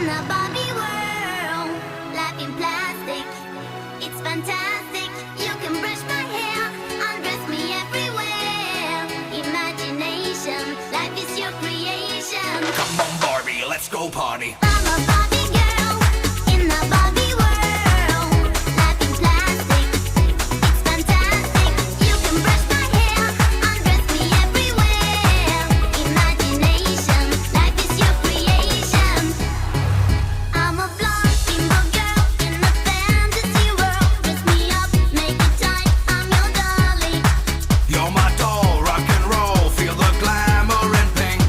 in a Barbie world, life in plastic, it's fantastic. You can brush my hair, undress me everywhere. Imagination, life is your creation. Come on, Barbie, let's go party.